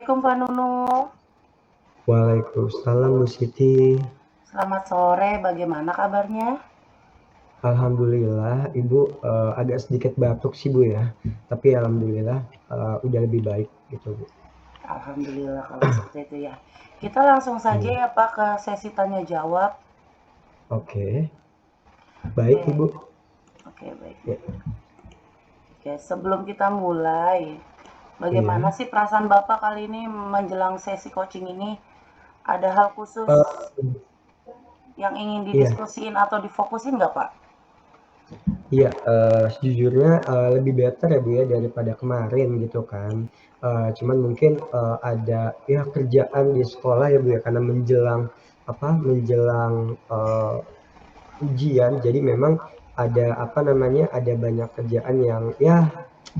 Assalamualaikum Pak Nunu. Waalaikumsalam Bu Siti. Selamat sore, bagaimana kabarnya? Alhamdulillah Ibu agak sedikit batuk sih Bu ya. Tapi alhamdulillah udah lebih baik gitu Bu. Alhamdulillah kalau seperti itu ya. Kita langsung saja Iya. ya Pak ke sesi tanya jawab. Oke. Oke, Baik Ibu. oke baik. Ya. Oke, sebelum kita mulai, bagaimana Iya. sih perasaan Bapak kali ini menjelang sesi coaching ini? Ada hal khusus Eh, yang ingin iya. didiskusiin atau difokusin nggak Pak? Iya, sejujurnya lebih better ya Bu ya daripada kemarin gitu kan. Cuman mungkin ada ya kerjaan di sekolah ya Bu ya karena menjelang ujian, jadi memang ada apa namanya, ada banyak kerjaan yang ya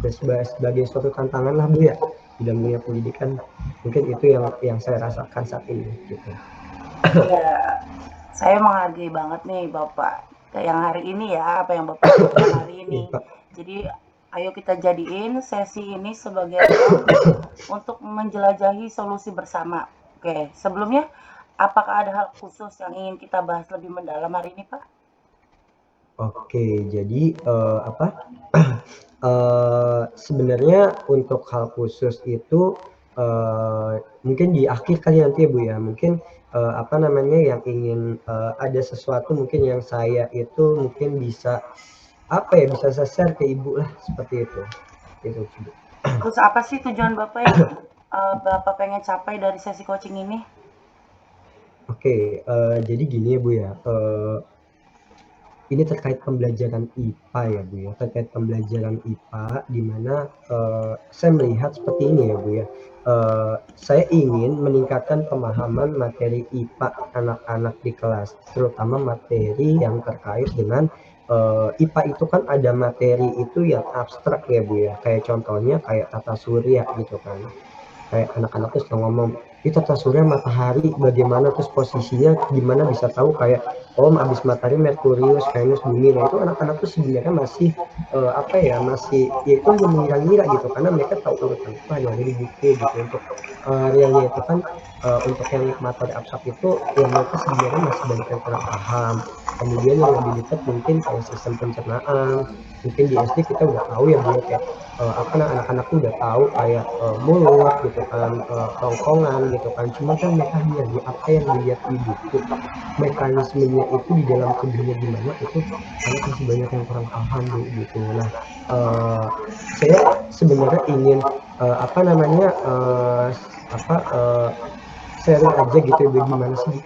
sebagai suatu tantangan lah Bu ya di dalam dunia pendidikan. Mungkin itu yang saya rasakan saat ini gitu. Iya, saya menghargai banget nih Bapak. Yang hari ini ya, apa yang Bapak lakukan hari ini. Iya Pak. Jadi, ayo kita jadiin sesi ini sebagai ruang untuk menjelajahi solusi bersama. Oke, sebelumnya, apakah ada hal khusus yang ingin kita bahas lebih mendalam hari ini, Pak? Oke, jadi apa? Sebenarnya untuk hal khusus itu mungkin di akhir kali nanti ya Bu ya. Mungkin apa namanya yang ingin ada sesuatu mungkin yang saya itu mungkin bisa apa ya bisa saya share ke Ibu lah seperti itu. Itu Bu. Terus apa sih tujuan Bapak yang Bapak pengen capai dari sesi coaching ini? Oke, jadi gini ya Bu ya. Ini terkait pembelajaran IPA ya Bu ya, terkait pembelajaran IPA di mana saya melihat seperti ini ya Bu ya. Saya ingin meningkatkan pemahaman materi IPA anak-anak di kelas, terutama materi yang terkait dengan IPA itu kan ada materi itu yang abstrak ya Bu ya, kayak contohnya kayak tata surya gitu kan. Kayak anak-anak tuh suka ngomong, "Ini tata surya matahari bagaimana, terus posisinya gimana bisa tahu kayak, oh habis matahari Merkurius, Venus, bumi." Nah itu anak-anak tuh sebenarnya masih apa ya, masih ya itu mengira-ngira gitu karena mereka tahu urutan itu hanya ada di buku gitu. Untuk realnya itu kan untuk yang materi abstrak itu ya mereka sebenarnya masih banyak yang kurang paham. Kemudian yang lebih dekat mungkin kayak sistem pencernaan, mungkin di SD kita udah tahu ya Bu ya kayak apa anak-anak tuh udah tahu kayak mulut gitu kan, kerongkongan gitu kan. Cuma kan mereka hanya di apa yang dilihat di buku. Mekanismenya itu di dalam tubuhnya gimana itu anak masih banyak yang kurang paham Bu gitu. Nah, saya sebenarnya ingin apa namanya apa sharing aja gitu ya Bu, gimana sih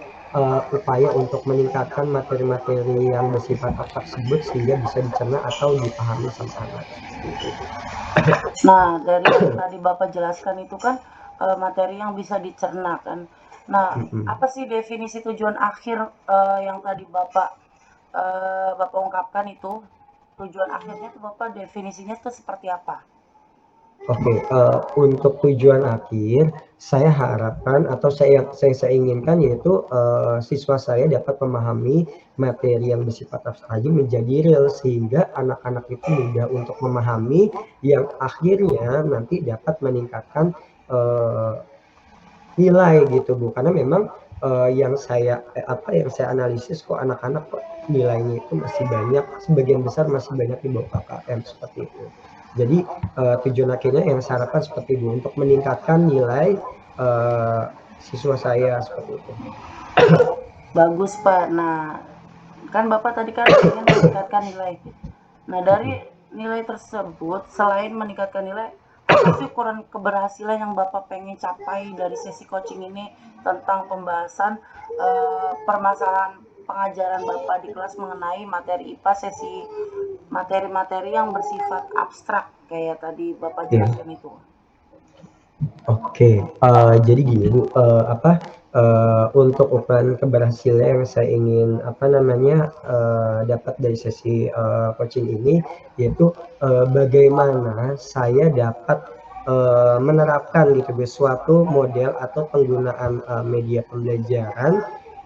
upaya untuk meningkatkan materi-materi yang bersifat abstrak tersebut sehingga bisa dicerna atau dipahami sama anak seperti itu Bu. Nah, dari yang tadi Bapak jelaskan itu kan materi yang bisa dicerna kan. Nah, Mhm. apa sih definisi tujuan akhir yang tadi Bapak ungkapkan itu? Tujuan akhirnya itu Bapak definisinya itu seperti apa? Oke, untuk tujuan akhir, saya harapkan atau saya inginkan yaitu, siswa saya dapat memahami materi yang bersifat abstrak tadi menjadi real, sehingga anak-anak itu mudah untuk memahami, yang akhirnya nanti dapat meningkatkan, eee, nilai gitu Bu. Karena memang, yang saya analisis kok anak-anak kok nilainya itu masih banyak, sebagian besar masih banyak di bawah KKM, seperti itu. Jadi, tujuan akhirnya yang saya harapkan seperti itu, untuk meningkatkan nilai, eee, siswa saya, seperti itu. Bagus Pak. Nah, kan Bapak tadi kan ingin meningkatkan nilai. Nah, dari Mhm. nilai tersebut, selain meningkatkan nilai, apa sih ukuran keberhasilan yang Bapak pengen capai dari sesi coaching ini tentang pembahasan permasalahan pengajaran Bapak di kelas mengenai materi IPA sesi materi-materi yang bersifat abstrak kayak tadi Bapak Iya. jelaskan itu. Oke, jadi gini Bu, untuk ukuran keberhasilan yang saya ingin apa namanya, dapat dari sesi coaching ini, yaitu bagaimana saya dapat menerapkan gitu Bu, suatu model atau penggunaan media pembelajaran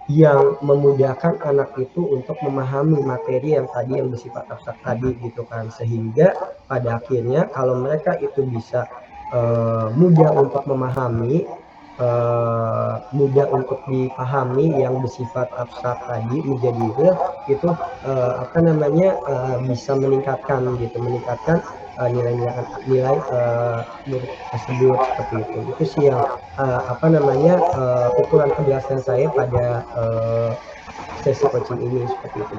yang memudahkan anak itu untuk memahami materi yang tadi yang bersifat abstrak tadi gitu kan. Sehingga pada akhirnya kalau mereka itu bisa mudah untuk memahami, mudah untuk dipahami yang bersifat abstrak tadi menjadi real itu apa namanya bisa meningkatkan gitu, meningkatkan nilai murid tersebut seperti itu. Itu sih yang apa namanya ukuran keberhasilan saya pada sesi coaching ini seperti itu.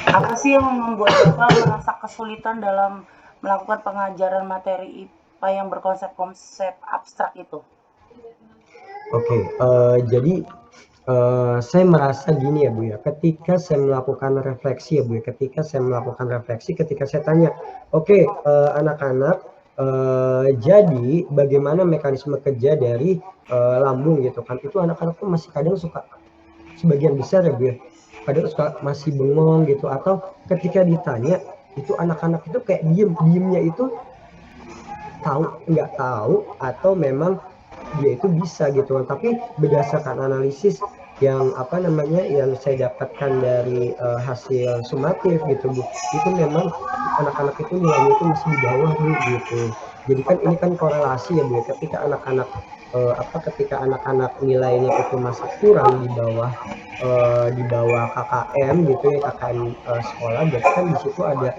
Apa sih yang membuat Bapak merasa kesulitan dalam melakukan pengajaran materi IPA yang berkonsep-konsep abstrak itu? Oke, jadi saya merasa gini ya Bu ya, ketika saya melakukan refleksi ya Bu ya, ketika saya tanya, oke, anak-anak, jadi bagaimana mekanisme kerja dari lambung gitu kan, itu anak-anak tuh masih kadang suka, sebagian besar ya Bu ya, kadang suka masih bengong gitu, atau ketika ditanya itu anak-anak itu kayak diemnya itu nggak tahu atau memang dia itu bisa gitu kan. Tapi berdasarkan analisis yang apa namanya yang saya dapatkan dari hasil sumatif gitu Bu, itu memang anak-anak itu nilainya itu masih di bawah Bu gitu. Jadi kan ini kan korelasi ya Bu ya, ketika anak-anak ketika anak-anak nilainya itu masih kurang di bawah KKM gitu ya, KKM sekolah, berarti kan di situ ada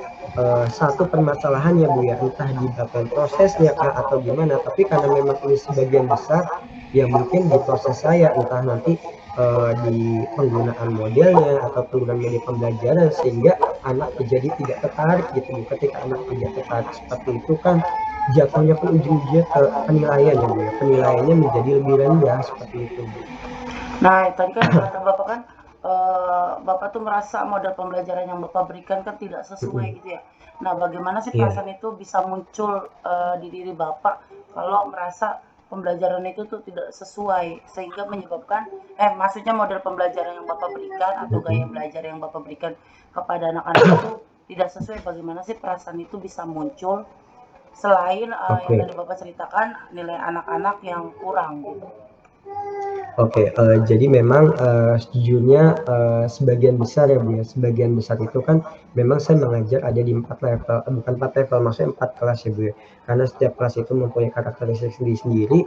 satu permasalahan ya Bu ya, entah di bagian prosesnya kah atau gimana, tapi karena memang ini sebagian besar ya mungkin di proses saya, entah nanti di penggunaan modelnya atau penggunaan media pembelajaran, sehingga anak jadi tidak tertarik gitu Bu. Ketika anak tidak tertarik seperti itu kan jatuhnya pun ujung-ujungnya ke penilaian ya Bu ya, penilaiannya menjadi lebih rendah seperti itu Bu. Nah, tadi kan kata Bapak kan Bapak tuh merasa model pembelajaran yang Bapak berikan kan tidak sesuai gitu ya. Nah, bagaimana sih Iya. perasaan itu bisa muncul di diri Bapak kalau merasa pembelajaran itu tuh tidak sesuai sehingga menyebabkan maksudnya model pembelajaran yang Bapak berikan atau gaya belajar yang Bapak berikan kepada anak-anak itu tidak sesuai, bagaimana sih perasaan itu bisa muncul selain yang Oke. tadi Bapak ceritakan nilai anak-anak yang kurang gitu. Oke, jadi memang sejujurnya sebagian besar ya Bu ya, sebagian besar itu kan memang saya mengajar ada di 4 level, bukan 4 level, maksudnya 4 kelas ya Bu ya. Karena setiap kelas itu mempunyai karakteristik sendiri-sendiri,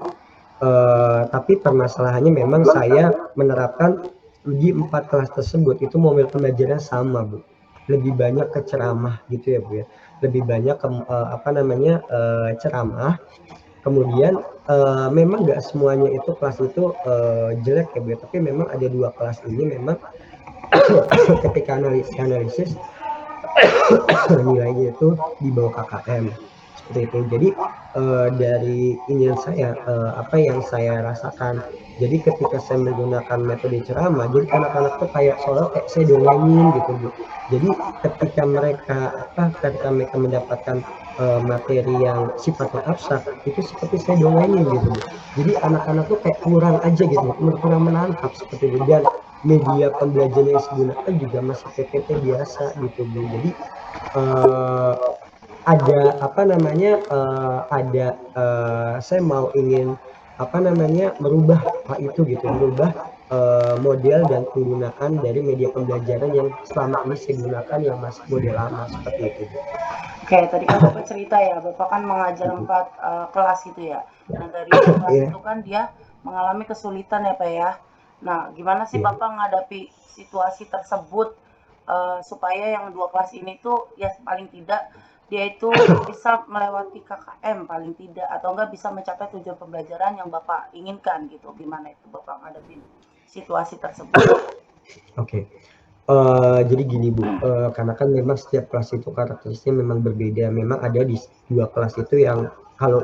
tapi permasalahannya memang saya menerapkan di 4 kelas tersebut itu model pembelajaran sama Bu. Lebih banyak ke ceramah gitu ya Bu ya. Lebih banyak ke ceramah. Kemudian memang nggak semuanya itu kelas itu jelek ya Bu ya, tapi memang ada 2 kelas ini memang ketika analisis nilainya itu di bawah KKM seperti itu. Jadi dari ingin saya apa yang saya rasakan, jadi ketika saya menggunakan metode ceramah, jadi anak-anak tuh kayak seolah kayak saya dongengin gitu Bu. Jadi ketika mereka mendapatkan materi yang sifatnya abstrak, itu seperti saya dongengin gitu Bu. Jadi anak-anak tuh kayak kurang aja gitu, kurang menangkap seperti itu. Dan media pembelajaran yang saya gunakan juga masih PPT biasa gitu Bu. Jadi ada saya mau ingin merubah hal itu gitu, merubah model dan penggunaan dari media pembelajaran yang selama ini saya gunakan yang masih model lama seperti itu. Oke, tadi kan Bapak cerita ya, Bapak kan mengajar 4 kelas gitu ya. Nah, dari kelas Iya. itu kan dia mengalami kesulitan ya Pak ya. Nah, gimana sih Iya. Bapak menghadapi situasi tersebut supaya yang 2 kelas ini tuh ya paling tidak dia itu bisa melewati KKM paling tidak, atau enggak bisa mencapai tujuan pembelajaran yang Bapak inginkan gitu. Gimana itu Bapak menghadapi situasi tersebut? Oke. Jadi gini Bu, karena kan memang setiap kelas itu karakteristiknya memang berbeda. Memang ada di 2 kelas itu yang kalau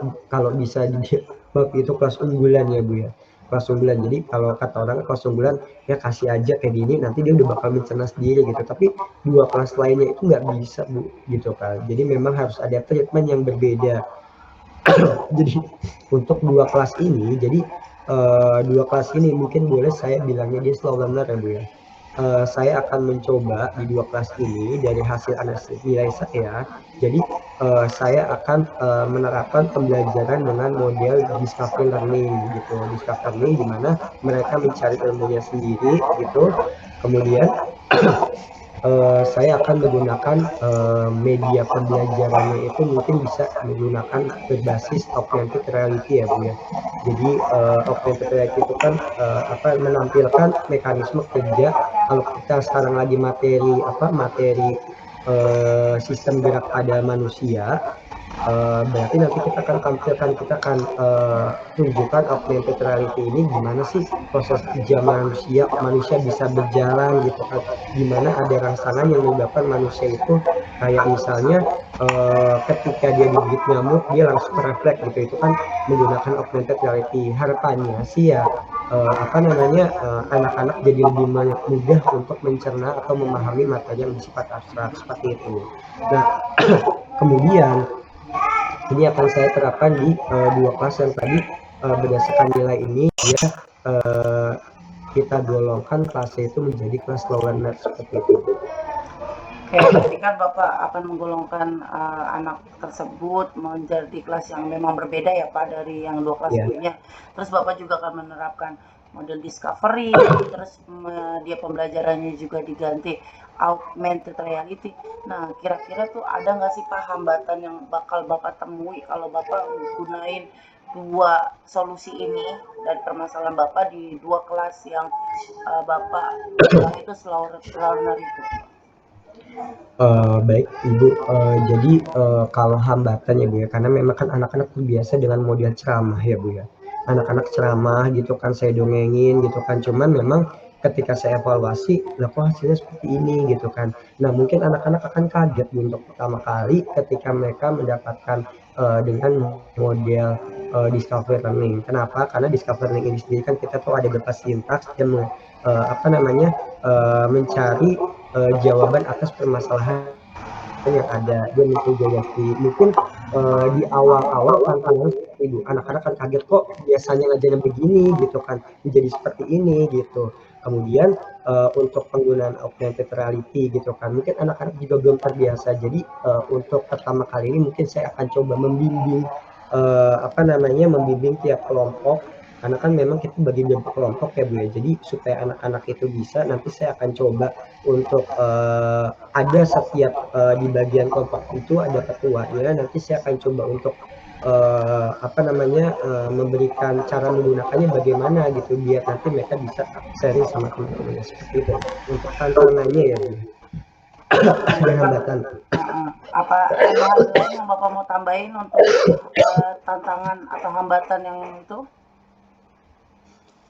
bisa dibilang itu kelas unggulan ya Bu ya, kelas unggulan. Jadi kalau kata orang kelas unggulan, ya kasih aja kayak gini nanti dia udah bakal mencerna sendiri gitu. Tapi 2 kelas lainnya itu nggak bisa Bu, gitu kan. Jadi memang harus ada treatment yang berbeda. Jadi untuk 2 kelas ini, jadi 2 kelas ini mungkin boleh saya bilangnya dia slow learner ya Bu ya. Saya akan mencoba di 2 kelas ini dari hasil analisis nilai saya. Jadi saya akan menerapkan pembelajaran dengan model discovery learning gitu. Discovery learning di mana mereka mencari ilmunya sendiri gitu. Kemudian saya akan menggunakan media pembelajarannya itu mungkin bisa menggunakan berbasis augmented reality ya Bu ya. Jadi augmented reality itu kan menampilkan mekanisme kerja kalau kita sekarang lagi materi sistem gerak pada manusia. Berarti nanti kita akan tunjukkan augmented reality ini gimana sih proses kerja manusia bisa berjalan gitu kan, gimana ada rangsangan yang menyebabkan manusia itu kayak misalnya ketika dia digigit nyamuk dia langsung refleks gitu, itu kan menggunakan augmented reality. Harapannya sih ya anak-anak jadi lebih mudah untuk mencerna atau memahami materi yang bersifat abstrak seperti itu. Nah, kemudian ini akan saya terapkan di dua kelas yang tadi. Berdasarkan nilai ini ya kita golongkan kelasnya itu menjadi kelas low learner seperti itu. Oke, berarti kan Bapak akan menggolongkan anak tersebut menjadi kelas yang memang berbeda ya Pak dari yang dua kelas sebelumnya. Terus Bapak juga akan menerapkan model discovery, terus dia pembelajarannya juga diganti augmented reality. Nah, kira-kira tuh ada nggak sih Pak hambatan yang bakal Bapak temui kalau Bapak gunain dua solusi ini dan permasalahan Bapak di dua kelas yang Bapak bilang itu slow learner itu? Baik Ibu, jadi kalau hambatan ya Bu ya, karena memang kan anak-anak terbiasa dengan model ceramah ya Bu ya. Anak-anak ceramah gitu kan, saya dongengin gitu kan, cuman memang ketika saya evaluasi, lah kok hasilnya seperti ini gitu kan. Nah mungkin anak-anak akan kaget untuk pertama kali ketika mereka mendapatkan dengan model discovery learning. Kenapa? Karena discovery learning ini sendiri kan kita tuh ada beberapa sintaks dan mencari jawaban atas permasalahan yang ada. Dia menjadi mungkin di awal-awal tantangan seperti itu, anak-anak kan kaget kok biasanya ngajarnya begini gitu kan, menjadi seperti ini gitu. Kemudian untuk penggunaan augmented reality gitu kan, mungkin anak-anak juga belum terbiasa. Jadi untuk pertama kali ini mungkin saya akan coba membimbing membimbing tiap kelompok, karena kan memang kita bagi kelompok ya Bu ya. Jadi supaya anak-anak itu bisa, nanti saya akan coba untuk ada setiap di bagian kelompok itu ada ketuanya. Nanti saya akan coba untuk memberikan cara menggunakannya bagaimana gitu, biar nanti mereka bisa sharing sama teman-temannya seperti itu. Untuk tantangannya ya Bu. Hambatan. Apa hal lain yang Bapak mau tambahin untuk tantangan atau hambatan yang itu?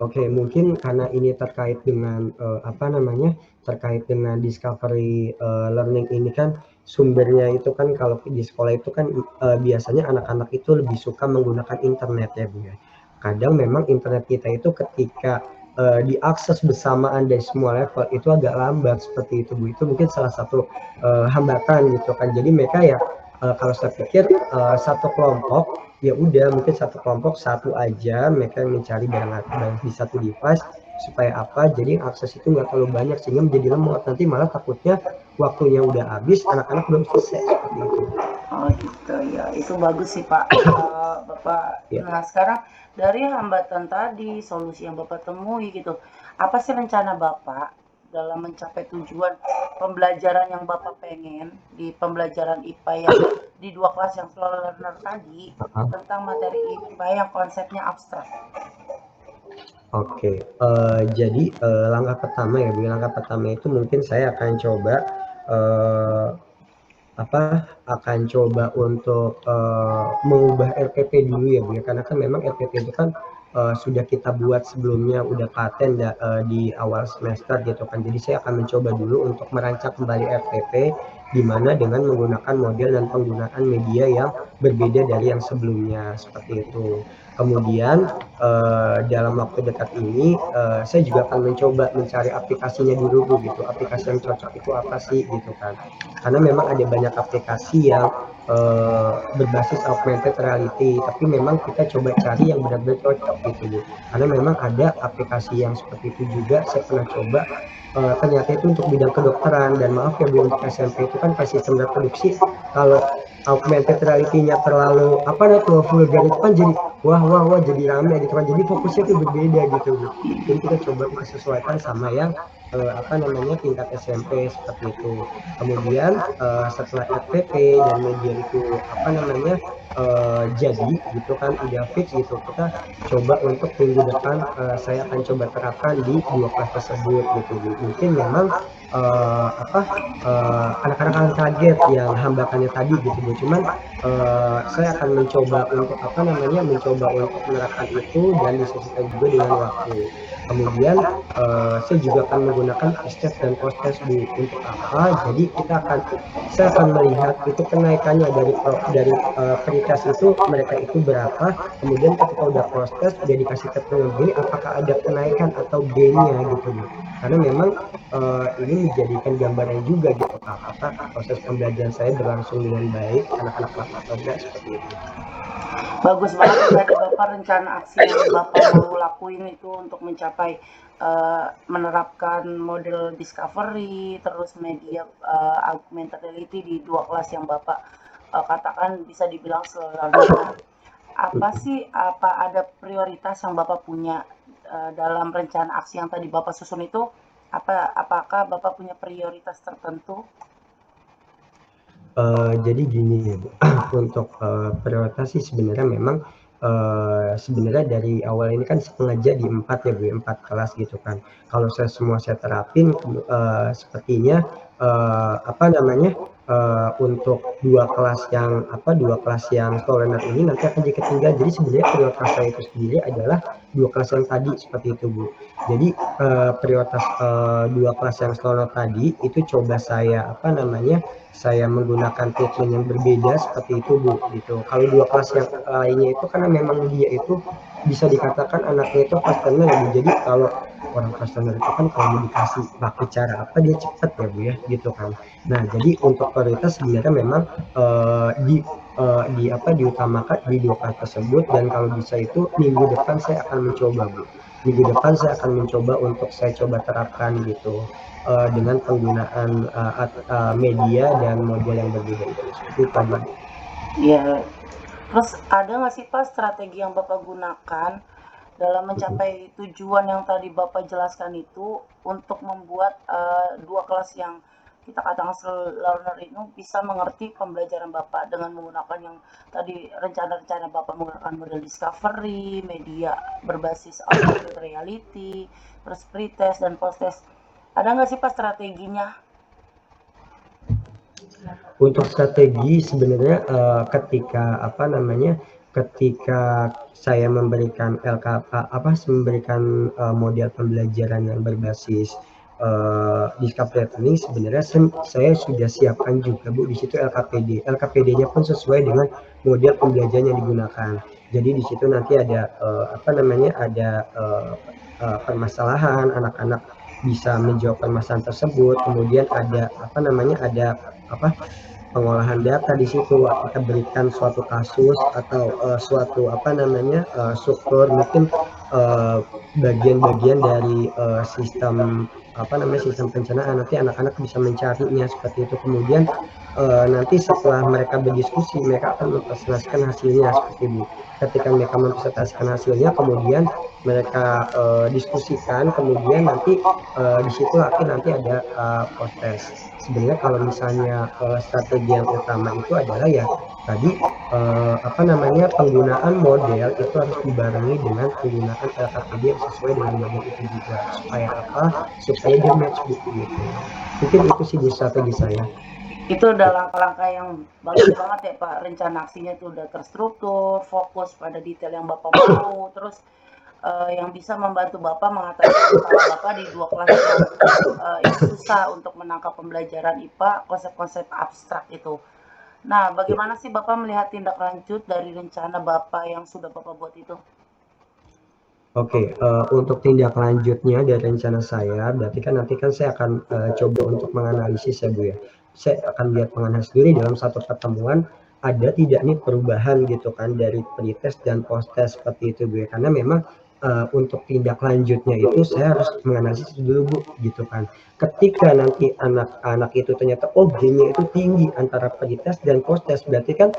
Oke, mungkin karena ini terkait dengan terkait dengan discovery learning ini kan sumbernya itu kan kalau di sekolah itu kan biasanya anak-anak itu lebih suka menggunakan internet ya Bu ya. Kadang memang internet kita itu ketika diakses bersamaan dari semua level itu agak lambat seperti itu Bu. Itu mungkin salah satu hambatan gitu kan. Jadi mereka ya kalau saya pikir satu kelompok ya udah mungkin satu kelompok satu aja mereka yang mencari barang di satu device, supaya apa, jadi akses itu nggak terlalu banyak sehingga menjadi lemot, nanti malah takutnya waktunya udah habis anak-anak belum selesai seperti itu. Oh gitu ya, itu bagus sih Pak. Bapak ya. Nah sekarang dari hambatan tadi, solusi yang Bapak temui gitu, apa sih rencana Bapak dalam mencapai tujuan pembelajaran yang Bapak pengen di pembelajaran IPA yang di dua kelas yang slow learner tadi tentang materi IPA yang konsepnya abstrak? Oke, jadi langkah pertama itu mungkin saya akan coba untuk mengubah RPP dulu ya Bu ya, karena kan memang RPP itu kan sudah kita buat sebelumnya, udah paten di awal semester gitu kan. Jadi saya akan mencoba dulu untuk merancang kembali RPP, di mana dengan menggunakan model dan penggunaan media yang berbeda dari yang sebelumnya seperti itu. Kemudian dalam waktu dekat ini saya juga akan mencoba mencari aplikasinya dulu gitu, aplikasi yang cocok itu apa sih gitu kan, karena memang ada banyak aplikasi yang berbasis augmented reality, tapi memang kita coba cari yang benar-benar cocok gitu Bu, karena memang ada aplikasi yang seperti itu juga saya pernah coba, ternyata itu untuk bidang kedokteran, dan maaf ya Bu, untuk SMP itu kan sistem reproduksi kalau augmented reality-nya terlalu vulgar itu kan jadi wah jadi rame gitu kan, jadi fokusnya tuh berbeda gitu Bu. Jadi kita coba kita sesuaikan sama yang tingkat SMP seperti itu. Kemudian setelah FPP dan media itu jadi gitu kan udah fix gitu, kita coba untuk minggu depan saya akan coba terapkan di 2 kelas tersebut gitu Bu. Mungkin memang anak-anak akan kaget yang hambatannya tadi gitu Bu. Cuman saya akan mencoba untuk mencoba untuk menerapkan itu dan disesuaikan juga dengan waktu. Kemudian saya juga akan menggunakan pre-test dan post-test Bu. Untuk apa? Jadi saya akan melihat itu kenaikannya dari pre-test itu mereka itu berapa. Kemudian ketika udah post-test dia dikasih teknologi apakah ada kenaikan atau gain-nya gitu Bu. Karena memang ini menjadikan gambaran juga gitu apakah proses pembelajaran saya berlangsung dengan baik, anak-anak paham atau enggak, seperti itu. Bagus banget dari Bapak rencana aksi yang Bapak mau lakuin itu untuk mencapai menerapkan model discovery, terus media augmented reality di 2 kelas yang Bapak katakan bisa dibilang sederhana. Apa ada prioritas yang Bapak punya dalam rencana aksi yang tadi Bapak susun itu? Apakah Bapak punya prioritas tertentu? Jadi gini ya Bu, untuk prioritas sih sebenarnya memang sebenarnya dari awal ini kan sengaja di 4 ya Bu, 4 kelas gitu kan. Kalau semua saya terapin sepertinya untuk 2 kelas yang slow learner ini nanti akan jadi ketinggalan. Jadi sebenarnya prioritas saya itu sendiri adalah 2 kelas yang tadi seperti itu Bu. Jadi prioritas 2 kelas yang slow learner tadi itu coba saya menggunakan treatment yang berbeda seperti itu Bu gitu. Kalau 2 kelas yang lainnya itu karena memang dia itu bisa dikatakan anaknya itu fast learner ya Bu. Jadi kalau orang fast learner itu kan kalau mau dikasih pakai cara apa dia cepat ya Bu ya gitu kan. Nah jadi untuk prioritas sebenarnya memang diutamakan di 2 kelas tersebut, dan kalau bisa itu minggu depan saya akan mencoba Bu. Minggu depan saya akan mencoba untuk saya coba terapkan gitu. Dengan penggunaan media dan model yang berbeda itu. Seperti itu aja. Ya, terus ada nggak sih Pak strategi yang Bapak gunakan dalam mencapai tujuan yang tadi Bapak jelaskan itu untuk membuat 2 kelas yang kita katakan slow learner itu bisa mengerti pembelajaran Bapak dengan menggunakan yang tadi rencana-rencana Bapak menggunakan model discovery, media berbasis augmented reality, terus pre-test dan post-test. Ada nggak sih Pak strateginya? Untuk strategi sebenarnya ketika saya memberikan model pembelajaran yang berbasis discovery learning, sebenarnya saya sudah siapkan juga Bu di situ LKPD. LKPD-nya pun sesuai dengan model pembelajaran yang digunakan. Jadi di situ nanti ada permasalahan, anak-anak bisa menjawab permasalahan tersebut. Kemudian ada pengolahan data di situ. Kita berikan suatu kasus atau suatu struktur, mungkin bagian-bagian dari sistem pencernaan. Nanti anak-anak bisa mencarinya seperti itu. Kemudian nanti setelah mereka berdiskusi, mereka akan mempresentasikan hasilnya seperti itu. Ketika mereka mempresentasikan hasilnya, kemudian mereka diskusikan, kemudian nanti di situ nanti ada post-test. Sebenarnya kalau misalnya strategi yang utama itu adalah ya tadi penggunaan model itu harus dibarengi dengan penggunaan LKPD yang sesuai dengan model itu juga, supaya dia match gitu. Mungkin itu sih strategi saya. Itu udah langkah-langkah yang bagus banget ya Pak. Rencana aksinya itu udah terstruktur, fokus pada detail yang Bapak mau, terus yang bisa membantu Bapak mengatasi masalah Bapak di 2 kelas yang susah untuk menangkap pembelajaran IPA, konsep-konsep abstrak itu. Nah, bagaimana sih Bapak melihat tindak lanjut dari rencana Bapak yang sudah Bapak buat itu? Oke, untuk tindak lanjutnya dari rencana saya, berarti kan nanti saya akan coba untuk menganalisis ya Bu ya. Saya akan lihat menganalisis diri dalam satu pertemuan ada tidak nih perubahan gitu kan dari pre-test dan post-test seperti itu Bu ya. Karena memang untuk tindak lanjutnya itu saya harus menganalisis dulu Bu, gitu kan. Ketika nanti anak-anak itu ternyata, oh gennya itu tinggi antara pretest dan posttest, berarti kan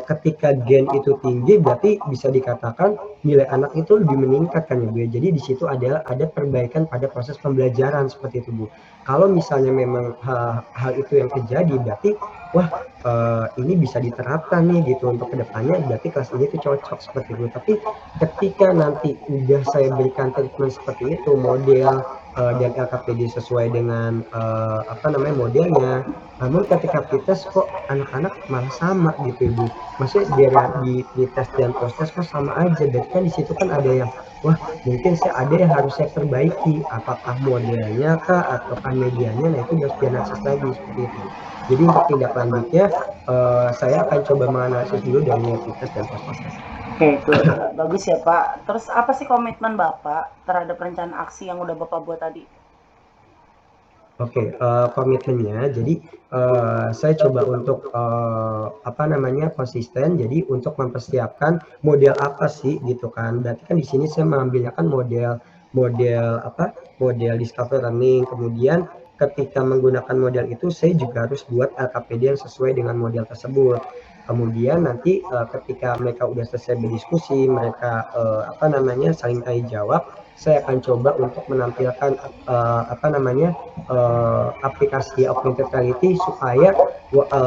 ketika gen itu tinggi berarti bisa dikatakan nilai anak itu lebih meningkat kan ya Bu ya. Jadi di situ ada perbaikan pada proses pembelajaran seperti itu Bu. Kalau misalnya memang hal itu yang terjadi berarti wah ini bisa diterapkan nih gitu untuk kedepannya berarti kelas ini tuh cocok seperti itu. Tapi ketika nanti udah saya berikan treatment seperti itu model dan LKPD sesuai dengan apa namanya modelnya, namun ketika pretest kok anak-anak malah sama gitu Ibu. Maksudnya di pretest dan posttest kok sama aja. Berarti kan di situ kan ada yang wah mungkin ada yang harus saya perbaiki. Apakah modelnya kah ataukah medianya? Nah itu harus dianalisis lagi seperti itu. Jadi untuk tindak lanjutnya saya akan coba menganalisis dulu dari pretest dan posttest. Oke, bagus ya Pak. Terus apa sih komitmen Bapak terhadap rencana aksi yang udah Bapak buat tadi? Oke, komitmennya jadi saya coba untuk apa namanya konsisten. Jadi untuk mempersiapkan model apa sih gitu kan. Berarti kan di sini saya mengambilnya kan model model apa? Model discovery learning. Kemudian ketika menggunakan model itu saya juga harus buat LKPD yang sesuai dengan model tersebut. Kemudian nanti ketika mereka udah selesai berdiskusi, mereka apa namanya saling tanya jawab, saya akan coba untuk menampilkan apa namanya aplikasi augmented reality supaya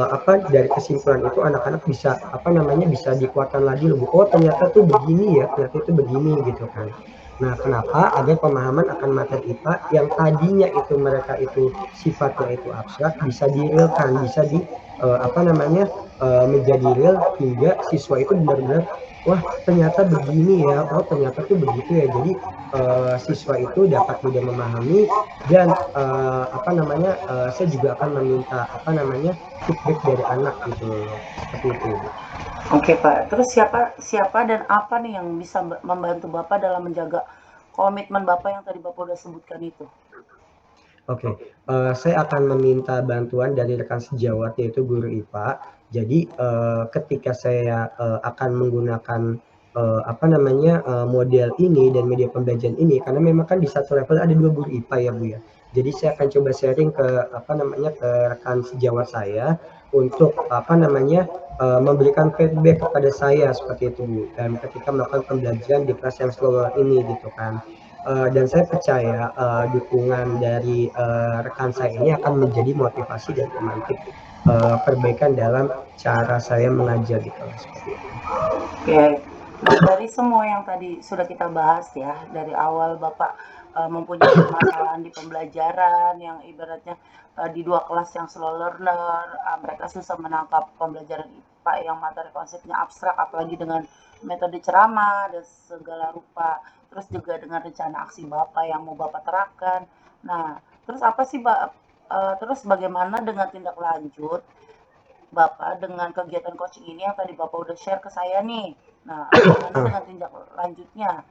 apa dari kesimpulan itu anak-anak bisa apa namanya bisa dikuatkan lagi loh. Oh ternyata tuh begini ya, ternyata itu begini gitu kan. Nah, kenapa? Agar pemahaman akan materi IPA yang tadinya itu mereka itu sifatnya itu abstrak bisa direalkan, bisa di apa namanya menjadi real hingga siswa itu benar-benar wah ternyata begini ya, oh ternyata tuh begitu ya. Jadi siswa itu dapat mudah memahami dan apa namanya saya juga akan meminta apa namanya feedback dari anak gitu seperti itu. Oke Pak, terus siapa siapa dan apa nih yang bisa membantu Bapak dalam menjaga komitmen Bapak yang tadi Bapak udah sebutkan itu? Oke, saya akan meminta bantuan dari rekan sejawat yaitu guru IPA. Jadi ketika saya akan menggunakan apa namanya model ini dan media pembelajaran ini, karena memang kan di satu level ada 2 guru IPA ya Bu ya. Jadi saya akan coba sharing ke apa namanya ke rekan sejawat saya untuk apa namanya memberikan feedback kepada saya seperti itu Bu. Dan ketika melakukan pembelajaran di kelas yang slower ini gitu kan. Dan saya percaya dukungan dari rekan saya ini akan menjadi motivasi dan pemantik perbaikan dalam cara saya mengajar di kelas seperti itu. Oke, nah dari semua yang tadi sudah kita bahas ya, dari awal Bapak mempunyai permasalahan di pembelajaran yang ibaratnya di dua kelas yang slow learner, mereka susah menangkap pembelajaran IPA yang materi konsepnya abstrak, apalagi dengan metode ceramah dan segala rupa, terus juga dengan rencana aksi Bapak yang mau Bapak terapkan. Nah, terus apa sih terus bagaimana dengan tindak lanjut Bapak dengan kegiatan coaching ini yang tadi Bapak udah share ke saya nih. Nah, bagaimana dengan tindak lanjutnya?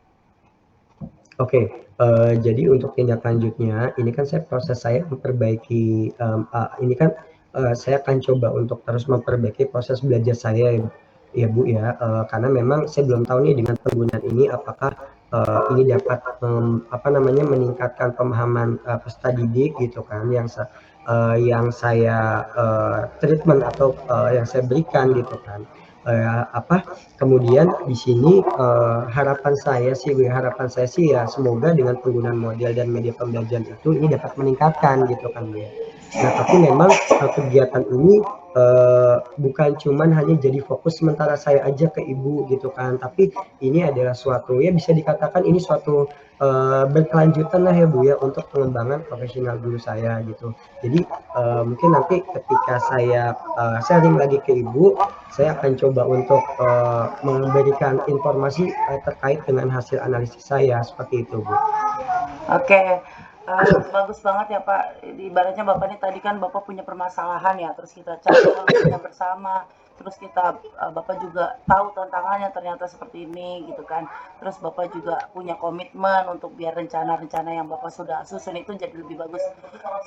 Oke, jadi untuk tindak lanjutnya, ini kan proses saya memperbaiki, ini kan saya akan coba untuk terus memperbaiki proses belajar saya ya Bu ya, karena memang saya belum tahu nih dengan penggunaan ini apakah ini dapat apa namanya meningkatkan pemahaman peserta didik gitu kan yang saya treatment atau yang saya berikan gitu kan. Apa kemudian di sini harapan saya sih ya semoga dengan penggunaan model dan media pembelajaran itu ini dapat meningkatkan gitu kan Bu ya. Nah tapi memang kegiatan ini bukan cuman hanya jadi fokus sementara saya aja ke ibu gitu kan, tapi ini adalah suatu ya bisa dikatakan ini suatu berkelanjutan lah ya Bu ya untuk pengembangan profesional guru saya gitu. Jadi mungkin nanti ketika saya sharing lagi ke ibu, saya akan coba untuk memberikan informasi terkait dengan hasil analisis saya seperti itu Bu. Oke, bagus banget ya Pak. Ibaratnya Bapak ini tadi kan Bapak punya permasalahan ya, terus kita cari solusinya bersama. Terus Bapak juga tahu tantangannya ternyata seperti ini gitu kan. Terus Bapak juga punya komitmen untuk biar rencana-rencana yang Bapak sudah susun itu jadi lebih bagus.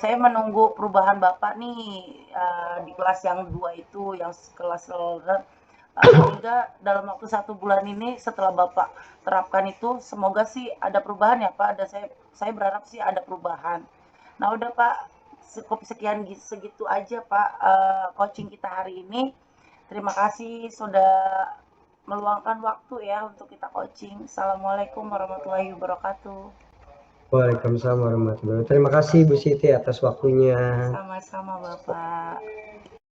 Saya menunggu perubahan Bapak nih di kelas yang dua itu, yang kelas Paling enggak dalam waktu 1 bulan ini setelah Bapak terapkan itu, semoga sih ada perubahan ya Pak. Saya berharap sih ada perubahan. Nah udah Pak, cukup sekian segitu aja Pak, coaching kita hari ini. Terima kasih sudah meluangkan waktu ya untuk kita coaching. Assalamualaikum warahmatullahi wabarakatuh. Waalaikumsalam warahmatullahi wabarakatuh. Terima kasih Bu Siti atas waktunya. Sama-sama Bapak.